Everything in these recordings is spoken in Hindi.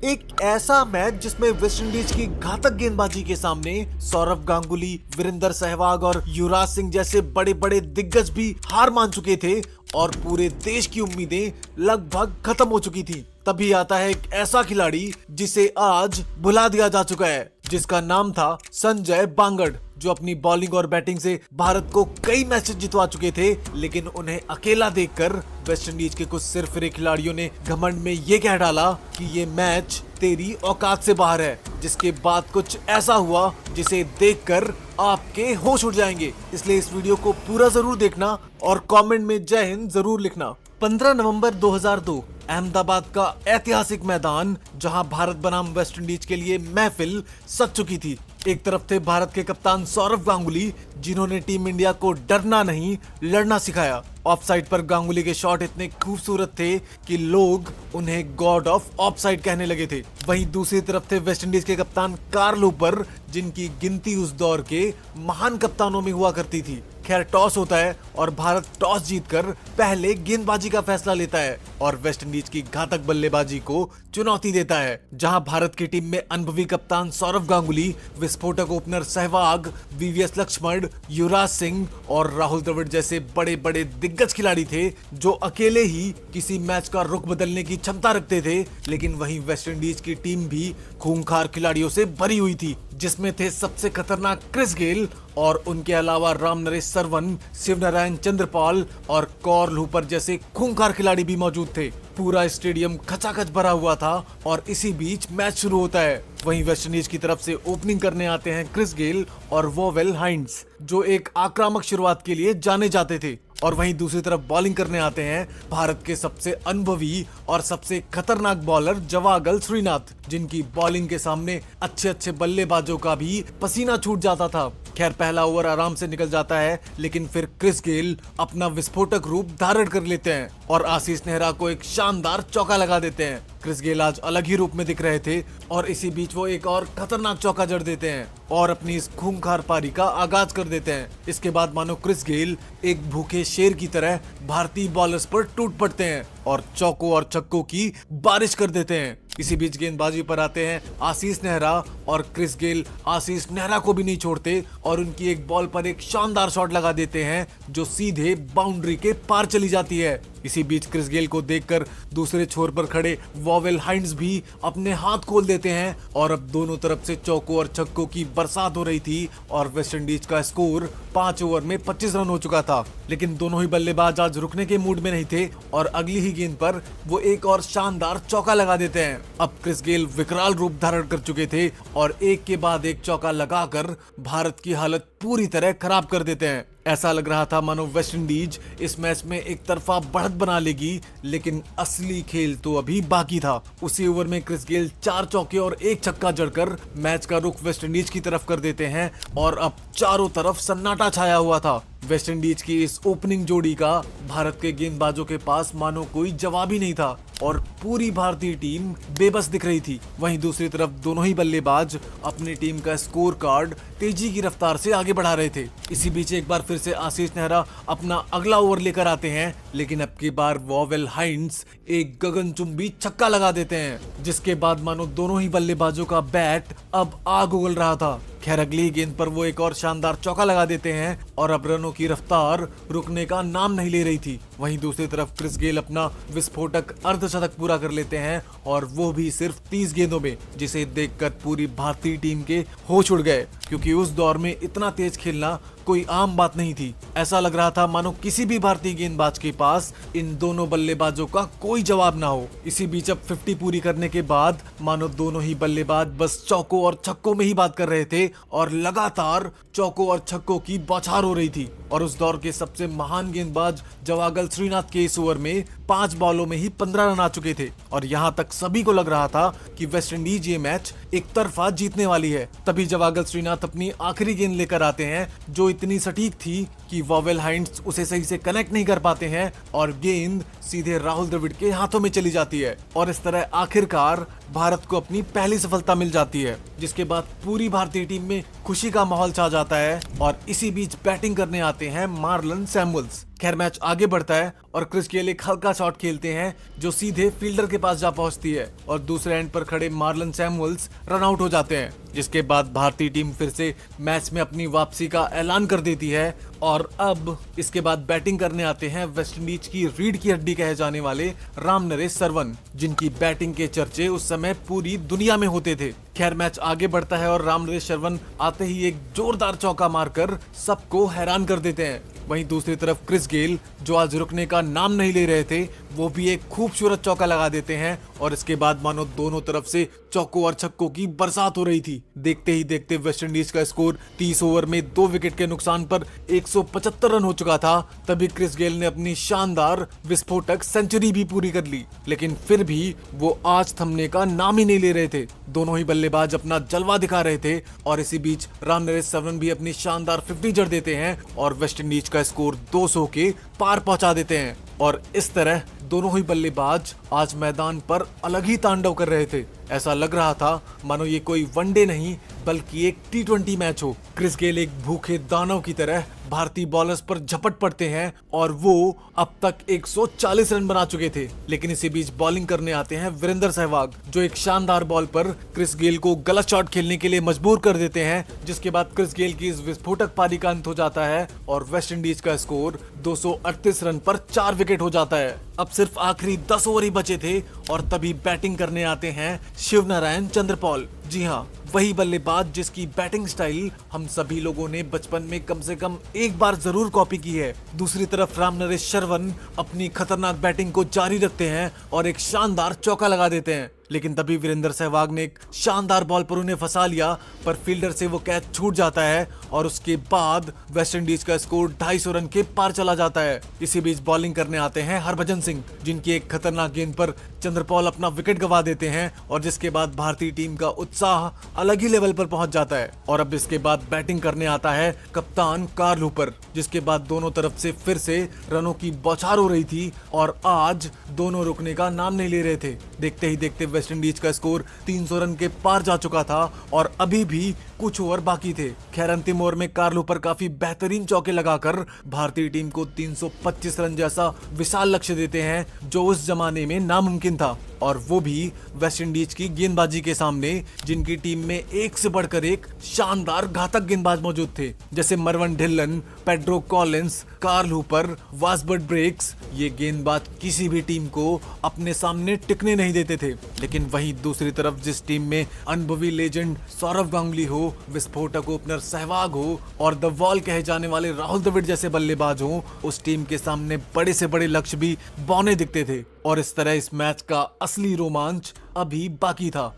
एक ऐसा मैच जिसमें वेस्टइंडीज की घातक गेंदबाजी के सामने सौरव गांगुली, वीरेंद्र सहवाग और युवराज सिंह जैसे बड़े बड़े दिग्गज भी हार मान चुके थे और पूरे देश की उम्मीदें लगभग खत्म हो चुकी थी। तभी आता है एक ऐसा खिलाड़ी जिसे आज भुला दिया जा चुका है, जिसका नाम था संजय बांगड़, जो अपनी बॉलिंग और बैटिंग से भारत को कई मैचेस जितवा चुके थे। लेकिन उन्हें अकेला देखकर वेस्टइंडीज के कुछ सिरफिरे खिलाड़ियों ने घमंड में ये कह डाला कि ये मैच तेरी औकात से बाहर है, जिसके बाद कुछ ऐसा हुआ जिसे देखकर आपके होश उड़ जाएंगे। इसलिए इस वीडियो को पूरा जरूर देखना और कमेंट में जय हिंद जरूर लिखना। 15 नवंबर 2002 अहमदाबाद का ऐतिहासिक मैदान, जहां भारत बनाम वेस्टइंडीज के लिए महफिल सज चुकी थी। एक तरफ थे भारत के कप्तान सौरव गांगुली, जिन्होंने टीम इंडिया को डरना नहीं लड़ना सिखाया। ऑफसाइड पर गांगुली के शॉट इतने खूबसूरत थे कि लोग उन्हें गॉड ऑफ ऑफसाइड कहने लगे थे। वहीं दूसरी तरफ थे वेस्टइंडीज के कप्तान कार्ल हूपर, जिनकी गिनती उस दौर के महान कप्तानों में हुआ करती थी। खैर, टॉस होता है और भारत टॉस जीतकर पहले गेंदबाजी का फैसला लेता है और वेस्टइंडीज की घातक बल्लेबाजी को चुनौती देता है। जहां भारत की टीम में अनुभवी कप्तान सौरव गांगुली, विस्फोटक ओपनर सहवाग, वीवीएस लक्ष्मण, युवराज सिंह और राहुल द्रविड़ जैसे बड़े बड़े दिग्गज खिलाड़ी थे, जो अकेले ही किसी मैच का रुख बदलने की क्षमता रखते थे। लेकिन वहीं वेस्टइंडीज की टीम भी खूंखार खिलाड़ियों से भरी हुई थी, जिसमें थे सबसे खतरनाक क्रिस गेल और उनके अलावा रामनरेश सरवन, शिवनारायण चंद्रपाल और कार्ल हूपर जैसे खूंखार खिलाड़ी भी मौजूद थे। पूरा स्टेडियम खचाखच भरा हुआ था और इसी बीच मैच शुरू होता है। वहीं वेस्टइंडीज की तरफ से ओपनिंग करने आते हैं क्रिस गेल और वोवेल हाइंड्स, जो एक आक्रामक शुरुआत के लिए जाने जाते थे। और वहीं दूसरी तरफ बॉलिंग करने आते हैं भारत के सबसे अनुभवी और सबसे खतरनाक बॉलर जवागल श्रीनाथ, जिनकी बॉलिंग के सामने अच्छे अच्छे बल्लेबाजों का भी पसीना छूट जाता था। खैर, पहला ओवर आराम से निकल जाता है, लेकिन फिर क्रिस गेल अपना विस्फोटक रूप धारण कर लेते हैं और आशीष नेहरा को एक शानदार चौका लगा देते हैं। क्रिस गेल आज अलग ही रूप में दिख रहे थे और इसी बीच वो एक और खतरनाक चौका जड़ देते हैं और अपनी इस खूंखार पारी का आगाज कर देते हैं। इसके बाद मानो क्रिस गेल एक भूखे शेर की तरह भारतीय बॉलर्स पर टूट पड़ते हैं और चौकों और छक्कों की बारिश कर देते हैं। इसी बीच गेंदबाजी पर आते हैं आशीष नेहरा और क्रिस गेल आशीष नेहरा को भी नहीं छोड़ते और उनकी एक बॉल पर एक शानदार शॉट लगा देते हैं, जो सीधे बाउंड्री के पार चली जाती है। इसी बीच क्रिस गेल को देखकर दूसरे छोर पर खड़े वोवेल हाइंड्स भी अपने हाथ खोल देते हैं और अब दोनों तरफ से चौकों और छक्कों की बरसात हो रही थी और वेस्टइंडीज का स्कोर 5 ओवर में 25 रन हो चुका था। लेकिन दोनों ही बल्लेबाज आज रुकने के मूड में नहीं थे और अगली ही गेंद पर वो एक और शानदार चौका लगा देते हैं। अब क्रिस गेल विकराल रूप धारण कर चुके थे और एक के बाद एक चौका लगाकर भारत की हालत पूरी तरह खराब कर देते हैं। ऐसा लग रहा था मानो वेस्टइंडीज इस मैच में एक तरफा बढ़त बना लेगी, लेकिन असली खेल तो अभी बाकी था। उसी ओवर में क्रिस गेल 4 चौके और 1 छक्का जड़कर मैच का रुख वेस्टइंडीज की तरफ कर देते हैं और अब चारों तरफ सन्नाटा छाया हुआ था। वेस्टइंडीज की इस ओपनिंग जोड़ी का भारत के गेंदबाजों के पास मानो कोई जवाब ही नहीं था और पूरी भारतीय टीम बेबस दिख रही थी। वहीं दूसरी तरफ दोनों ही बल्लेबाज अपनी टीम का स्कोर कार्ड तेजी की रफ्तार से आगे बढ़ा रहे थे। इसी बीच एक बार फिर से आशीष नेहरा अपना अगला ओवर लेकर आते हैं, लेकिन अब की बार वोवेल हाइंड्स एक गगनचुंबी छक्का लगा देते हैं, जिसके बाद मानो दोनों ही बल्लेबाजों का बैट अब आग उगल रहा था। खैर, अगली गेंद पर वो एक और शानदार चौका लगा देते हैं और अब रनों की रफ्तार रुकने का नाम नहीं ले रही थी। वहीं दूसरी तरफ क्रिस गेल अपना विस्फोटक अर्धशतक पूरा कर लेते हैं और वो भी सिर्फ 30 गेंदों में, जिसे देखकर पूरी भारतीय टीम के होश उड़ गए, क्योंकि उस दौर में इतना तेज खेलना कोई आम बात नहीं थी। ऐसा लग रहा था मानो किसी भी भारतीय गेंदबाज के पास इन दोनों बल्लेबाजों का कोई जवाब ना हो। इसी बीच अब 50 पूरी करने के बाद मानो दोनों ही बल्लेबाज बस चौकों और छक्कों में ही बात कर रहे थे और लगातार चौकों और छक्कों की बौछार हो रही थी। और उस दौर के सबसे महान गेंदबाज जवागल श्रीनाथ के इस ओवर में 5 बॉलों में ही 15 रन आ चुके थे और यहाँ तक सभी को लग रहा था कि वेस्टइंडीज ये मैच एक तरफा जीतने वाली है। तभी जवागल श्रीनाथ अपनी आखिरी गेंद लेकर आते हैं, जो इतनी सटीक थी कि वोवेल हाइंड्स उसे सही से कनेक्ट नहीं कर पाते हैं और गेंद सीधे राहुल द्रविड़ के हाथों में चली जाती है और इस तरह आखिरकार भारत को अपनी पहली सफलता मिल जाती है, जिसके बाद पूरी भारतीय टीम में खुशी का माहौल छा जाता है। और इसी बीच बैटिंग करने आते हैं मार्लन सैमुअल्स। खैर मैच आगे बढ़ता है और क्रिस गेल एक हल्का शॉट खेलते हैं जो सीधे फील्डर के पास जा पहुंचती है और दूसरे एंड पर खड़े मार्लन सैमुअल्स रन आउट हो जाते हैं, जिसके बाद भारतीय टीम फिर से मैच में अपनी वापसी का ऐलान कर देती है। और अब इसके बाद बैटिंग करने आते हैं वेस्टइंडीज की रीढ़ की हड्डी कहे जाने वाले रामनरेश सरवन, जिनकी बैटिंग के चर्चे उस समय पूरी दुनिया में होते थे। खैर मैच आगे बढ़ता है और रामनरेश सरवन आते ही एक जोरदार चौका मारकर सबको हैरान कर देते हैं। वहीं दूसरी तरफ क्रिस गेल, जो आज रुकने का नाम नहीं ले रहे थे, वो भी एक खूबसूरत चौका लगा देते हैं और इसके बाद मानो दोनों तरफ से चौकों और छक्कों की बरसात हो रही थी। देखते ही देखते वेस्टइंडीज का स्कोर 30 ओवर में 2 विकेट के नुकसान पर 175 रन हो चुका था। तभी क्रिस गेल ने अपनी शानदार विस्फोटक सेंचुरी भी पूरी कर ली, लेकिन फिर भी वो आज थमने का नाम ही नहीं ले रहे थे। दोनों ही बल्लेबाज अपना जलवा दिखा रहे थे और इसी बीच रामनरेश सरवन भी अपनी शानदार 50 जड़ देते हैं और वेस्टइंडीज का स्कोर 200 के पार पहुंचा देते हैं। और इस तरह दोनों ही बल्लेबाज आज मैदान पर अलग ही तांडव कर रहे थे। ऐसा लग रहा था मानो ये कोई वनडे नहीं बल्कि एक T20 मैच हो। क्रिस गेल एक भूखे दानव की तरह भारतीय बॉलर्स पर झपट पड़ते हैं और वो अब तक 140 रन बना चुके थे। लेकिन इसी बीच बॉलिंग करने आते हैं वीरेंद्र सहवाग, जो एक शानदार बॉल पर क्रिस गेल को गलत शॉट खेलने के लिए मजबूर कर देते हैं, जिसके बाद क्रिस गेल की इस विस्फोटक पारी का अंत हो जाता है और वेस्टइंडीज का स्कोर 238 रन पर 4 विकेट हो जाता है। अब सिर्फ आखिरी 10 ओवर ही बचे थे और तभी बैटिंग करने आते हैं शिवनारायण चंद्रपॉल। जी हाँ, वही बल्लेबाज जिसकी बैटिंग स्टाइल हम सभी लोगों ने बचपन में कम से कम एक बार जरूर कॉपी की है। दूसरी तरफ रामनरेश सरवन अपनी खतरनाक बैटिंग को जारी रखते हैं और एक शानदार चौका लगा देते हैं, लेकिन तभी वीरेंद्र सहवाग ने एक शानदार बॉल पर उन्हें फंसा लिया, पर फील्डर से वो कैच छूट जाता है और उसके बाद वेस्टइंडीज का स्कोर 250 रन के पार चला जाता है। इसी बीच बॉलिंग करने आते हैं हरभजन सिंह, जिनकी एक खतरनाक गेंद पर चंद्रपॉल अपना विकेट गंवा देते हैं और जिसके बाद भारतीय टीम का उत्साह अलग ही लेवल पर पहुंच जाता है। और अब इसके बाद बैटिंग करने आता है कप्तान कार्ल हूपर, जिसके बाद दोनों तरफ से फिर से रनों की बौछार हो रही थी और आज दोनों रुकने का नाम नहीं ले रहे थे। देखते ही देखते वेस्टइंडीज का स्कोर 300 रन के पार जा चुका था और अभी भी कुछ ओवर बाकी थे। खैर अंतिम ओवर में कार्ल हूपर काफी बेहतरीन चौके लगाकर भारतीय टीम को 325 रन जैसा विशाल लक्ष्य देते हैं, जो उस जमाने में नामुमकिन था, और वो भी वेस्टइंडीज की गेंदबाजी के सामने, जिनकी टीम में एक से बढ़कर एक शानदार घातक गेंदबाज मौजूद थे, जैसे Mervyn Dillon, Pedro Collins, Carl Hooper, Vasbert Drakes. ये गेंदबाज किसी भी टीम को अपने सामने टिकने नहीं देते थे। लेकिन वहीं दूसरी तरफ जिस टीम में अनुभवी लेजेंड सौरव गांगुली हो, विस्फोटक ओपनर सहवाग हो और द वॉल कहे जाने वाले राहुल द्रविड़ जैसे बल्लेबाज हो, उस टीम के सामने बड़े से बड़े लक्ष्य भी बौने दिखते थे। और इस तरह इस मैच का असली रोमांच अभी बाकी था।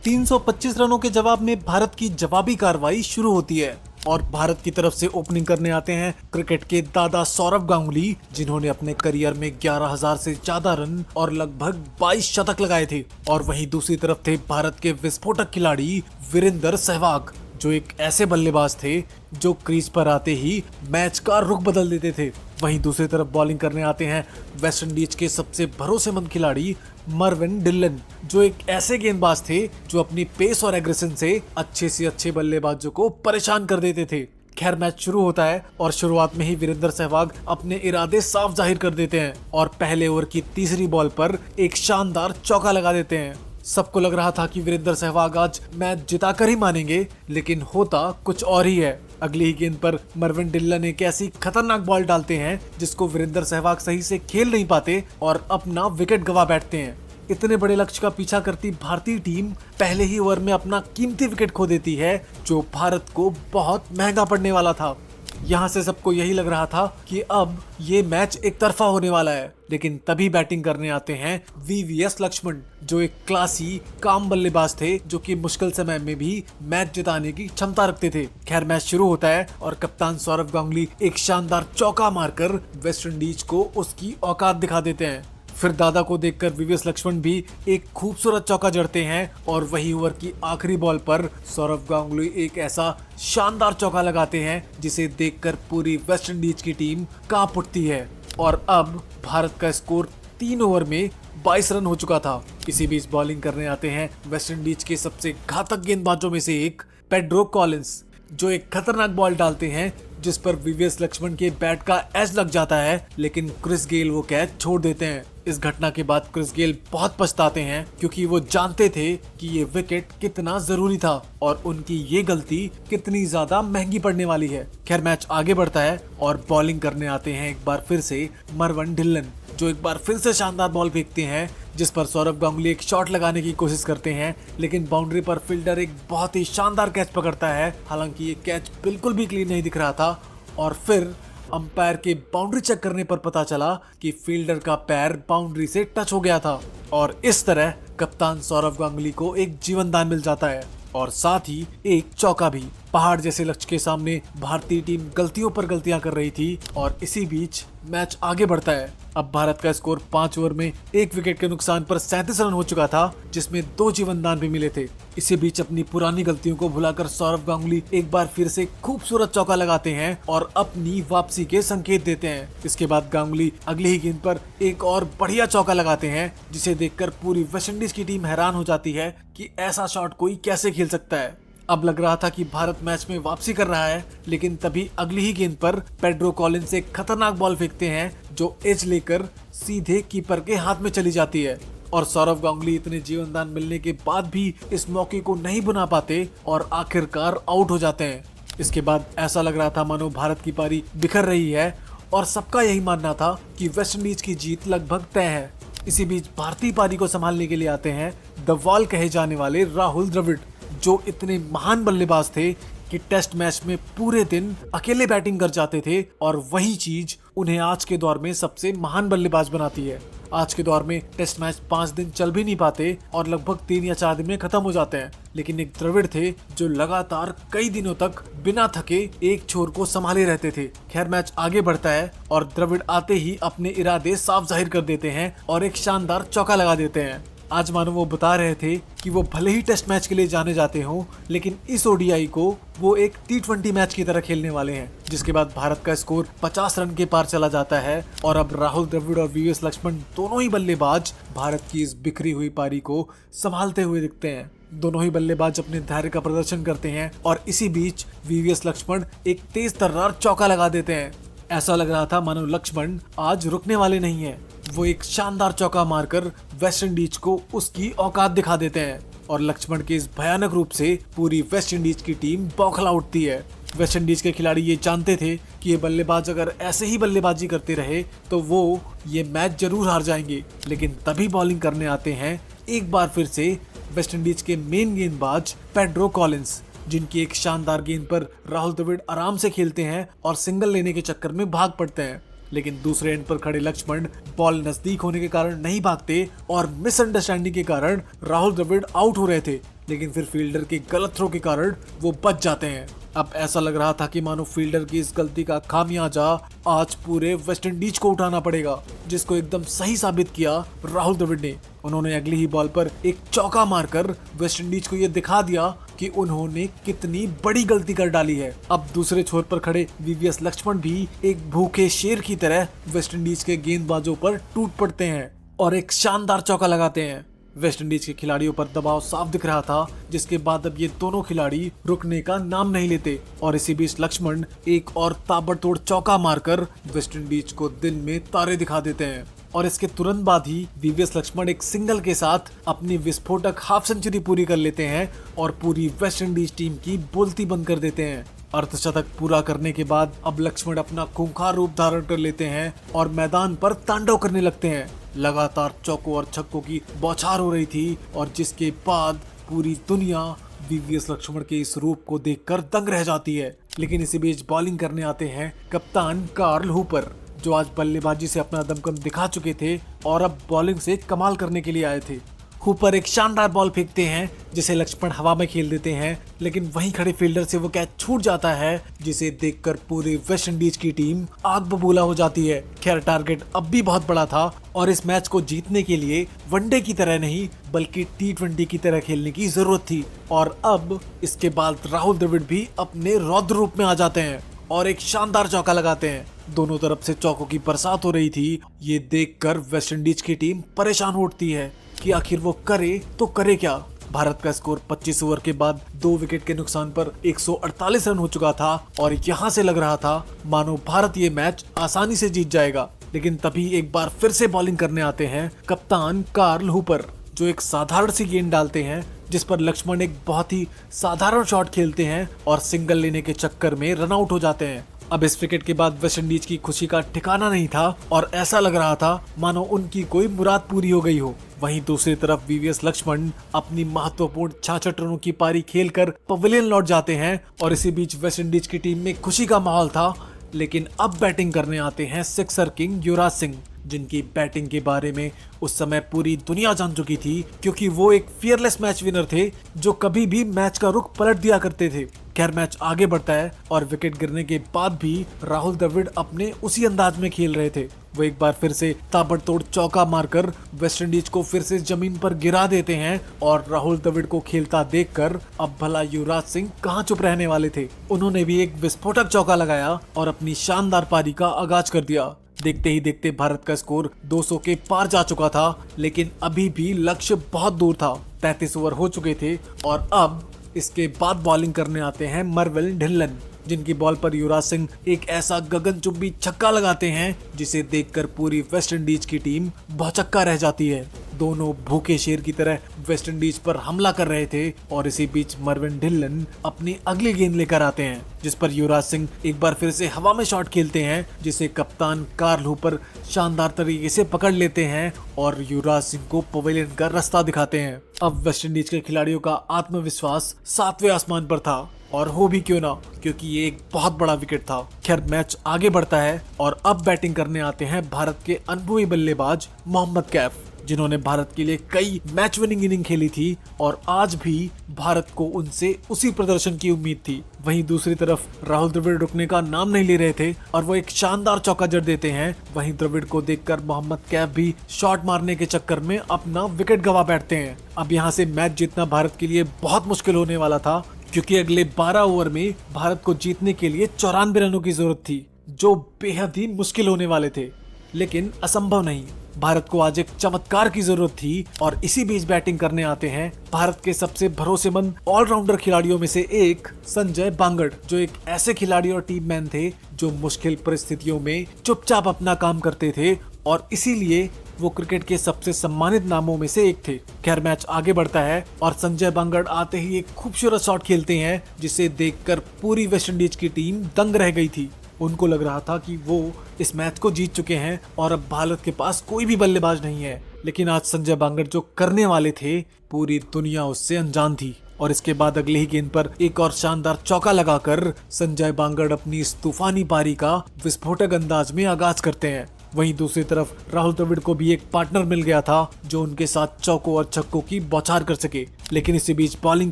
325 रनों के जवाब में भारत की जवाबी कार्रवाई शुरू होती है और भारत की तरफ से ओपनिंग करने आते हैं क्रिकेट के दादा सौरव गांगुली, जिन्होंने अपने करियर में 11,000 से ज्यादा रन और लगभग 22 शतक लगाए थे। और वहीं दूसरी तरफ थे भारत के विस्फोटक खिलाड़ी वीरेंद्र सहवाग, जो एक ऐसे बल्लेबाज थे जो क्रीज पर आते ही मैच का रुख बदल देते थे। वहीं दूसरी तरफ बॉलिंग करने आते हैं वेस्टइंडीज के सबसे भरोसेमंद खिलाड़ी मरवन ढिल्लन, जो एक ऐसे गेंदबाज थे जो अपनी पेस और एग्रेशन से अच्छे बल्लेबाजों को परेशान कर देते थे। खैर मैच शुरू होता है और शुरुआत में ही वीरेंद्र सहवाग अपने इरादे साफ जाहिर कर देते हैं और पहले ओवर की तीसरी बॉल पर एक शानदार चौका लगा देते हैं। सबको लग रहा था कि वीरेंद्र सहवाग आज मैच जिताकर ही मानेंगे, लेकिन होता कुछ और ही है। अगली ही गेंद पर मरवन ढिल्लन एक ऐसी खतरनाक बॉल डालते हैं जिसको वीरेंद्र सहवाग सही से खेल नहीं पाते और अपना विकेट गंवा बैठते हैं। इतने बड़े लक्ष्य का पीछा करती भारतीय टीम पहले ही ओवर में अपना कीमती विकेट खो देती है, जो भारत को बहुत महंगा पड़ने वाला था। यहाँ से सबको यही लग रहा था कि अब ये मैच एक तरफा होने वाला है, लेकिन तभी बैटिंग करने आते हैं वीवीएस लक्ष्मण, जो एक क्लासी काम बल्लेबाज थे, जो कि मुश्किल समय में भी मैच जिताने की क्षमता रखते थे। खैर मैच शुरू होता है और कप्तान सौरव गांगुली एक शानदार चौका मारकर वेस्टइंडीज को उसकी औकात दिखा देते हैं। फिर दादा को देखकर वीवीएस लक्ष्मण भी एक खूबसूरत चौका जड़ते हैं और वही ओवर की आखिरी बॉल पर सौरव गांगुली एक ऐसा शानदार चौका लगाते हैं जिसे देखकर पूरी वेस्टइंडीज की टीम कांप उठती है। और अब भारत का स्कोर 3 ओवर में 22 रन हो चुका था। इसी बीच बॉलिंग करने आते हैं वेस्टइंडीज के सबसे घातक गेंदबाजों में से एक पेड्रो कॉलिंस, जो एक खतरनाक बॉल डालते हैं जिस पर वीवीएस लक्ष्मण के बैट का एज लग जाता है, लेकिन क्रिस गेल वो कैच छोड़ देते हैं। इस घटना के बाद क्रिस गेल बहुत पछताते हैं क्योंकि वो जानते थे कि ये विकेट कितना जरूरी था और उनकी ये गलती कितनी ज्यादा महंगी पड़ने वाली है। खैर मैच आगे बढ़ता है और बॉलिंग करने आते हैं एक बार फिर से मरवन ढिल्लन, जो एक बार फिर से शानदार बॉल फेंकते हैं जिस पर सौरव गांगुली एक शॉट लगाने की कोशिश करते हैं, लेकिन बाउंड्री पर फील्डर एक बहुत ही शानदार कैच पकड़ता है। हालांकि ये कैच बिल्कुल भी क्लीन नहीं दिख रहा था और फिर अंपायर के बाउंड्री चेक करने पर पता चला कि फील्डर का पैर बाउंड्री से टच हो गया था और इस तरह कप्तान सौरव गांगुली को एक जीवन दान मिल जाता है और साथ ही एक चौका भी। पहाड़ जैसे लक्ष्य के सामने भारतीय टीम गलतियों पर गलतियां कर रही थी और इसी बीच मैच आगे बढ़ता है। अब भारत का स्कोर 5 ओवर में 1 विकेट के नुकसान पर 37 रन हो चुका था, जिसमें 2 जीवनदान भी मिले थे। इसी बीच अपनी पुरानी गलतियों को भुलाकर सौरव गांगुली एक बार फिर से खूबसूरत चौका लगाते हैं और अपनी वापसी के संकेत देते हैं। इसके बाद गांगुली अगली ही गेंद पर एक और बढ़िया चौका लगाते हैं, जिसे देखकर पूरी वेस्टइंडीज की टीम हैरान हो जाती है कि ऐसा शॉट कोई कैसे खेल सकता है। अब लग रहा था कि भारत मैच में वापसी कर रहा है, लेकिन तभी अगली ही गेंद पर पेड्रो कॉलिंस एक खतरनाक बॉल फेंकते हैं जो एज लेकर सीधे कीपर के हाथ में चली जाती है और सौरव गांगुली इतने जीवनदान मिलने के बाद भी इस मौके को नहीं बुना पाते और आखिरकार आउट हो जाते हैं। इसके बाद ऐसा लग रहा था मानो भारत की पारी बिखर रही है और सबका यही मानना था कि वेस्टइंडीज की जीत लगभग तय है। इसी बीच भारतीय पारी को संभालने के लिए आते हैं द वॉल कहे जाने वाले राहुल द्रविड़, जो इतने महान बल्लेबाज थे कि टेस्ट मैच में पूरे दिन अकेले बैटिंग कर जाते थे और वही चीज उन्हें आज के दौर में सबसे महान बल्लेबाज बनाती है। आज के दौर में टेस्ट मैच 5 दिन चल भी नहीं पाते और लगभग 3 या 4 दिन में खत्म हो जाते हैं, लेकिन एक द्रविड़ थे जो लगातार कई दिनों तक बिना थके एक छोर को संभाले रहते थे। खैर मैच आगे बढ़ता है और द्रविड़ आते ही अपने इरादे साफ जाहिर कर देते हैं और एक शानदार चौका लगा देते हैं। आज मानो वो बता रहे थे कि वो भले ही टेस्ट मैच के लिए जाने जाते हों, लेकिन इस ओडीआई को वो एक T20 मैच की तरह खेलने वाले हैं। जिसके बाद भारत का स्कोर 50 रन के पार चला जाता है और अब राहुल द्रविड़ और वीवीएस लक्ष्मण दोनों ही बल्लेबाज भारत की इस बिखरी हुई पारी को संभालते हुए दिखते हैं। दोनों ही बल्लेबाज अपने धैर्य का प्रदर्शन करते हैं और इसी बीच वीवीएस लक्ष्मण एक तेज तर्रार चौका लगा देते हैं। ऐसा लग रहा था मानो लक्ष्मण आज रुकने वाले नहीं है। वो एक शानदार चौका मारकर वेस्टइंडीज को उसकी औकात दिखा देते हैं और लक्ष्मण के इस भयानक रूप से पूरी वेस्टइंडीज की टीम बौखला उठती है। वेस्टइंडीज के खिलाड़ी ये जानते थे कि ये बल्लेबाज अगर ऐसे ही बल्लेबाजी करते रहे तो वो ये मैच जरूर हार जाएंगे, लेकिन तभी बॉलिंग करने आते हैं एक बार फिर से वेस्टइंडीज के मेन गेंदबाज पेड्रो कॉलिंस, जिनकी एक शानदार गेंद पर राहुल द्रविड़ आराम से खेलते हैं और सिंगल लेने के चक्कर में भाग पड़ते हैं। लेकिन दूसरे एंड पर खड़े लक्ष्मण बॉल नजदीक होने के कारण नहीं भागते और मिसअंडरस्टैंडिंग के कारण राहुल द्रविड़ आउट हो रहे थे, लेकिन फिर फील्डर के गलत थ्रो के कारण वो बच जाते हैं। अब ऐसा लग रहा था कि मानो फील्डर की इस गलती का खामियाजा आज पूरे वेस्टइंडीज को उठाना पड़ेगा, जिसको एकदम सही साबित किया राहुल द्रविड़ ने। उन्होंने अगली ही बॉल पर एक चौका मारकर वेस्टइंडीज को ये दिखा दिया कि उन्होंने कितनी बड़ी गलती कर डाली है। अब दूसरे छोर पर खड़े वीवीएस लक्ष्मण भी एक भूखे शेर की तरह वेस्टइंडीज के गेंदबाजों पर टूट पड़ते हैं और एक शानदार चौका लगाते हैं। वेस्टइंडीज के खिलाड़ियों पर दबाव साफ दिख रहा था, जिसके बाद अब ये दोनों खिलाड़ी रुकने का नाम नहीं लेते और इसी बीच लक्ष्मण एक और ताबड़तोड़ चौका मारकर वेस्टइंडीज को दिन में तारे दिखा देते हैं और इसके तुरंत बाद ही वीवीएस लक्ष्मण एक सिंगल के साथ अपनी विस्फोटक हाफ सेंचुरी पूरी कर लेते हैं और पूरी वेस्टइंडीज टीम की बोलती बंद कर देते हैं। अर्धशतक पूरा करने के बाद अब लक्ष्मण अपना खूंखार रूप धारण कर लेते हैं और मैदान पर तांडव करने लगते हैं। लगातार चौकों और छक्कों की बौछार हो रही थी और जिसके बाद पूरी दुनिया वीवीएस लक्ष्मण के इस रूप को देखकर दंग रह जाती है। लेकिन इसी बीच बॉलिंग करने आते हैं कप्तान कार्ल हूपर, जो आज बल्लेबाजी से अपना दमखम दिखा चुके थे और अब बॉलिंग से कमाल करने के लिए आए थे। हूपर एक शानदार बॉल फेंकते हैं जिसे लक्ष्मण हवा में खेल देते हैं, लेकिन वहीं खड़े फील्डर से वो कैच छूट जाता है, जिसे देखकर पूरी वेस्टइंडीज की टीम आग बबूला हो जाती है। खैर टारगेट अब भी बहुत बड़ा था और इस मैच को जीतने के लिए वनडे की तरह नहीं बल्कि T20 की तरह खेलने की जरूरत थी। और अब इसके बाद राहुल द्रविड़ भी अपने रौद्र रूप में आ जाते हैं और एक शानदार चौका लगाते हैं दोनों तरफ से चौकों की बरसात हो रही थी। ये देखकर वेस्टइंडीज की टीम परेशान हो उठती है कि आखिर वो करे तो करे क्या। भारत का स्कोर 25 ओवर के बाद 2 विकेट के नुकसान पर 148 रन हो चुका था और यहाँ से लग रहा था मानो भारत ये मैच आसानी से जीत जाएगा। लेकिन तभी एक बार फिर से बॉलिंग करने आते हैं कप्तान कार्ल हूपर, जो एक साधारण सी गेंद डालते हैं जिस पर लक्ष्मण एक बहुत ही साधारण शॉट खेलते हैं और सिंगल लेने के चक्कर में रन आउट हो जाते हैं। अब इस विकेट के बाद वेस्टइंडीज की खुशी का ठिकाना नहीं था और ऐसा लग रहा था मानो उनकी कोई मुराद पूरी हो गई हो। वहीं दूसरी तरफ वीवीएस लक्ष्मण अपनी महत्वपूर्ण 66 रनों की पारी खेलकर पवेलियन लौट जाते हैं और इसी बीच वेस्टइंडीज की टीम में खुशी का माहौल था। लेकिन अब बैटिंग करने आते हैं सिक्सर किंग युवराज सिंह, जिनकी बैटिंग के बारे में उस समय पूरी दुनिया जान चुकी थी, क्योंकि वो एक फियरलेस मैच विनर थे जो कभी भी मैच का रुख पलट दिया करते थे। खैर मैच आगे बढ़ता है और विकेट गिरने के बाद भी राहुल द्रविड़ अपने उसी अंदाज में खेल रहे थे। वो एक बार फिर से ताबड़तोड़ चौका मारकर वेस्टइंडीज को फिर से जमीन पर गिरा देते हैं और राहुल द्रविड़ को खेलता देखकर अब भला युवराज सिंह कहां चुप रहने वाले थे। उन्होंने भी एक विस्फोटक चौका लगाया और अपनी शानदार पारी का आगाज कर दिया। देखते ही देखते भारत का स्कोर 200 के पार जा चुका था, लेकिन अभी भी लक्ष्य बहुत दूर था। 33 ओवर हो चुके थे और अब इसके बाद बॉलिंग करने आते हैं मर्विन ढिल्लन, जिनकी बॉल पर युवराज सिंह एक ऐसा गगनचुंबी छक्का लगाते हैं जिसे देखकर पूरी वेस्टइंडीज की टीम भौचक्का रह जाती है। दोनों भूखे शेर की तरह वेस्टइंडीज पर हमला कर रहे थे और इसी बीच मर्विन ढिल्लन अपनी अगली गेंद लेकर आते हैं, जिस पर युवराज सिंह एक बार फिर से हवा में शॉट खेलते हैं, जिसे कप्तान कार्ल हूपर शानदार तरीके से पकड़ लेते हैं और युवराज सिंह को पवेलियन का रास्ता दिखाते हैं। अब वेस्टइंडीज के खिलाड़ियों का आत्मविश्वास 7वें आसमान पर था, और हो भी क्यों ना, क्योंकि ये एक बहुत बड़ा विकेट था। खैर मैच आगे बढ़ता है और अब बैटिंग करने आते हैं भारत के अनुभवी बल्लेबाज मोहम्मद कैफ, जिन्होंने भारत के लिए कई मैच विनिंग इनिंग खेली थी और आज भी भारत को उनसे उसी प्रदर्शन की उम्मीद थी। वहीं दूसरी तरफ राहुल द्रविड़ रुकने का नाम नहीं ले रहे थे और वो एक शानदार चौका जड़ देते हैं। वहीं द्रविड़ को देखकर मोहम्मद कैफ भी शॉट मारने के चक्कर में अपना विकेट गंवा बैठते हैं। अब यहाँ से मैच जीतना भारत के लिए बहुत मुश्किल होने वाला था, क्योंकि अगले 12 ओवर में भारत को जीतने के लिए 94 रनों की जरूरत थी, जो बेहद ही मुश्किल होने वाले थे, लेकिन असंभव नहीं। भारत को आज एक चमत्कार की जरूरत थी और इसी बीच बैटिंग करने आते हैं भारत के सबसे भरोसेमंद ऑलराउंडर खिलाड़ियों में से एक संजय बांगड़, जो एक ऐसे खिलाड़ी और टीम मैन थे जो मुश्किल परिस्थितियों में चुपचाप अपना काम करते थे और इसीलिए वो क्रिकेट के सबसे सम्मानित नामों में से एक थे। खैर मैच आगे बढ़ता है और संजय बांगड़ आते ही एक खूबसूरत शॉट खेलते हैं, जिसे देखकर पूरी वेस्टइंडीज की टीम दंग रह गई थी। उनको लग रहा था कि वो इस मैच को जीत चुके हैं और अब भारत के पास कोई भी बल्लेबाज नहीं है। लेकिन आज संजय बांगड़ जो करने वाले थे, पूरी दुनिया उससे अनजान थी और इसके बाद अगली ही गेंद पर एक और शानदार चौका लगाकर संजय बांगड़ अपनी इस तूफानी पारी का विस्फोटक अंदाज में आगाज करते हैं। वहीं दूसरी तरफ राहुल द्रविड़ को भी एक पार्टनर मिल गया था जो उनके साथ चौकों और छक्कों की बौछार कर सके। लेकिन इसी बीच बॉलिंग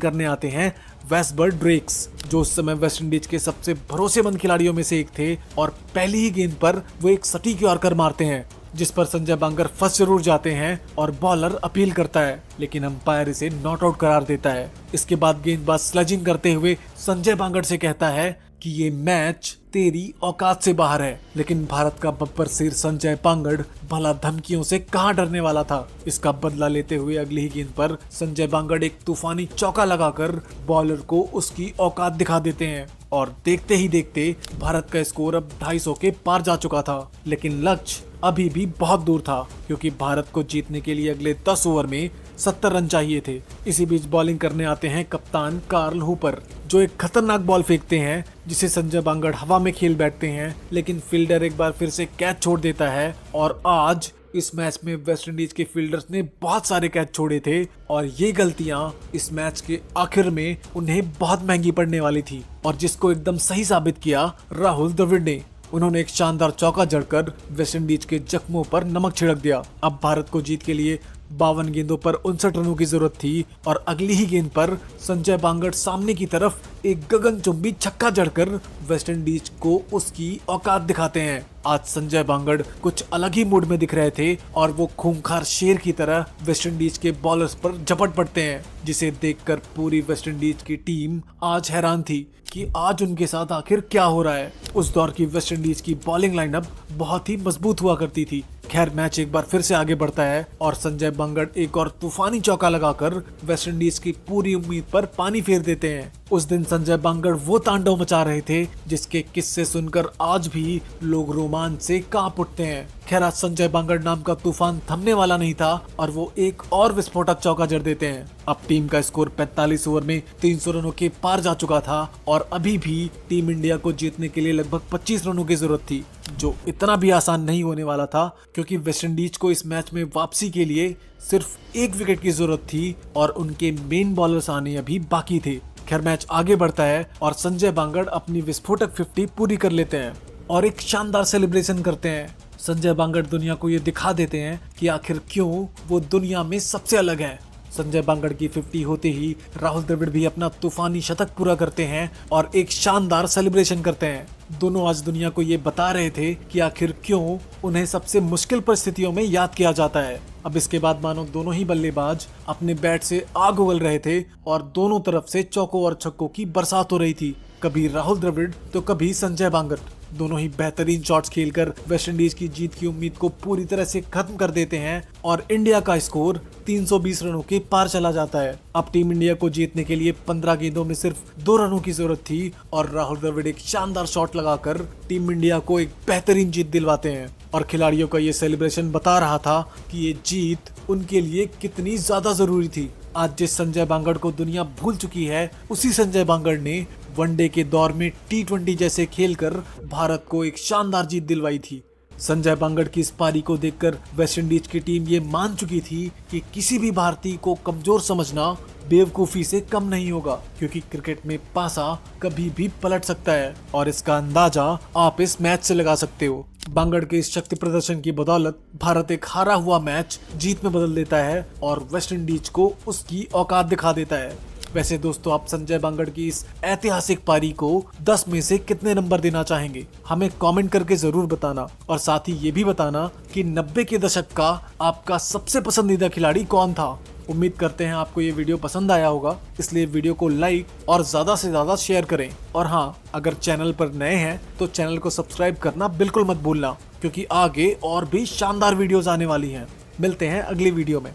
करने आते हैं वेस्बर्ट ड्रेक्स, जो उस समय वेस्टइंडीज के सबसे भरोसेमंद खिलाड़ियों में से एक थे और पहली ही गेंद पर वो एक सटीक यॉर्कर मारते हैं, जिस पर संजय बांगड़ फंस जरूर जाते हैं और बॉलर अपील करता है, लेकिन अंपायर इसे नॉट आउट करार देता है। इसके बाद गेंदबाज स्लेजिंग करते हुए संजय बांगड़ से कहता है कि ये मैच तेरी औकात से बाहर है। लेकिन भारत का बब्बर सिर संजय बांगड़ भला धमकियों से कहां डरने वाला था। इसका बदला लेते हुए अगली ही गेंद पर संजय बांगड़ एक तूफानी चौका लगाकर बॉलर को उसकी औकात दिखा देते हैं और देखते ही देखते भारत का स्कोर अब 250 के पार जा चुका था। लेकिन लक्ष्य अभी भी बहुत दूर था, क्योंकि भारत को जीतने के लिए अगले 10 ओवर में 70 रन चाहिए थे। इसी बीच बॉलिंग करने आते हैं कप्तान कार्ल हूपर, जो एक खतरनाक बॉल फेंकते हैं जिसे संजय बांगड़ हवा में खेल बैठते हैं, लेकिन फील्डर एक बार फिर से कैच छोड़ देता है। और आज इस मैच में वेस्टइंडीज के फील्डर्स ने बहुत सारे कैच छोड़े थे और ये गलतियां इस मैच के आखिर में उन्हें बहुत महंगी पड़ने वाली थी, और जिसको एकदम सही साबित किया राहुल द्रविड़ ने। उन्होंने एक शानदार चौका जड़कर वेस्टइंडीज के जख्मों पर नमक छिड़क दिया। अब भारत को जीत के लिए 52 गेंदों पर 59 रनों की जरूरत थी और अगली ही गेंद पर संजय बांगड़ सामने की तरफ एक गगनचुंबी छक्का जड़कर वेस्टइंडीज को उसकी औकात दिखाते हैं। आज संजय बांगड़ कुछ अलग ही मूड में दिख रहे थे और वो खूंखार शेर की तरह वेस्टइंडीज के बॉलर्स पर झपट पड़ते हैं, जिसे देखकर पूरी वेस्टइंडीज की टीम आज हैरान थी कि आज उनके साथ आखिर क्या हो रहा है। उस दौर की वेस्टइंडीज की बॉलिंग लाइनअप बहुत ही मजबूत हुआ करती थी। खैर, मैच एक बार फिर से आगे बढ़ता है और संजय बांगड़ एक और तूफानी चौका लगाकर वेस्टइंडीज की पूरी उम्मीद पर पानी फेर देते हैं। उस दिन संजय बांगड़ वो तांडव मचा रहे थे जिसके किस्से सुनकर आज भी लोग रोमांच से कांप उठते हैं। खैर, आज संजय बांगड़ नाम का तूफान थमने वाला नहीं था और वो एक और विस्फोटक चौका जड़ देते हैं। अब टीम का स्कोर 45 ओवर में 300 रनों के पार जा चुका था और अभी भी टीम इंडिया को जीतने के लिए लगभग 25 रनों की जरूरत थी, जो इतना भी आसान नहीं होने वाला था क्योंकि वेस्टइंडीज को इस मैच में वापसी के लिए सिर्फ एक विकेट की जरूरत थी और उनके मेन बॉलर्स आने अभी बाकी थे। खैर, मैच आगे बढ़ता है और संजय बांगड़ अपनी विस्फोटक 50 पूरी कर लेते हैं और एक शानदार सेलिब्रेशन करते हैं। संजय बांगड़ दुनिया को ये दिखा देते हैं कि आखिर क्यों वो दुनिया में सबसे अलग है। संजय बांगड़ की 50 होते ही राहुल द्रविड़ भी अपना तूफानी शतक पूरा करते हैं और एक शानदार सेलिब्रेशन करते हैं। दोनों आज दुनिया को ये बता रहे थे कि आखिर क्यों उन्हें सबसे मुश्किल परिस्थितियों में याद किया जाता है। अब इसके बाद मानो दोनों ही बल्लेबाज अपने बैट से आग उगल रहे थे और दोनों तरफ से चौकों और छक्कों की बरसात हो रही थी। कभी राहुल द्रविड़ तो कभी संजय बांगड़, दोनों ही बेहतरीन शॉट्स खेलकर वेस्टइंडीज की जीत की उम्मीद को पूरी तरह से खत्म कर देते हैं और इंडिया का स्कोर 320 रनों के पार चला जाता है। अब टीम इंडिया को जीतने के लिए 15 गेंदों में सिर्फ 2 रनों की जरूरत थी और राहुल द्रविड़ एक शानदार शॉट लगाकर टीम इंडिया को एक बेहतरीन जीत दिलवाते हैं। और खिलाड़ियों का ये सेलिब्रेशन बता रहा था कि ये जीत उनके लिए कितनी ज्यादा जरूरी थी। आज जिस संजय बांगड़ को दुनिया भूल चुकी है, उसी संजय बांगड़ ने वनडे के दौर में T20 जैसे खेलकर भारत को एक शानदार जीत दिलवाई थी। संजय बांगड़ की इस पारी को देखकर वेस्टइंडीज की टीम ये मान चुकी थी कि किसी भी भारतीय को कमजोर समझना बेवकूफी से कम नहीं होगा, क्योंकि क्रिकेट में पासा कभी भी पलट सकता है और इसका अंदाजा आप इस मैच से लगा सकते हो। बांगड़ के इस शक्ति प्रदर्शन की बदौलत भारत एक हारा हुआ मैच जीत में बदल देता है और वेस्टइंडीज को उसकी औकात दिखा देता है। वैसे दोस्तों, आप संजय बांगड़ की इस ऐतिहासिक पारी को 10 में से कितने नंबर देना चाहेंगे, हमें कमेंट करके जरूर बताना और साथ ही ये भी बताना कि 90 के दशक का आपका सबसे पसंदीदा खिलाड़ी कौन था। उम्मीद करते हैं आपको ये वीडियो पसंद आया होगा, इसलिए वीडियो को लाइक और ज्यादा से ज्यादा शेयर करें। और हाँ, अगर चैनल पर नए हैं तो चैनल को सब्सक्राइब करना बिल्कुल मत भूलना, क्योंकि आगे और भी शानदार वीडियोस आने वाली हैं। मिलते हैं अगली वीडियो में।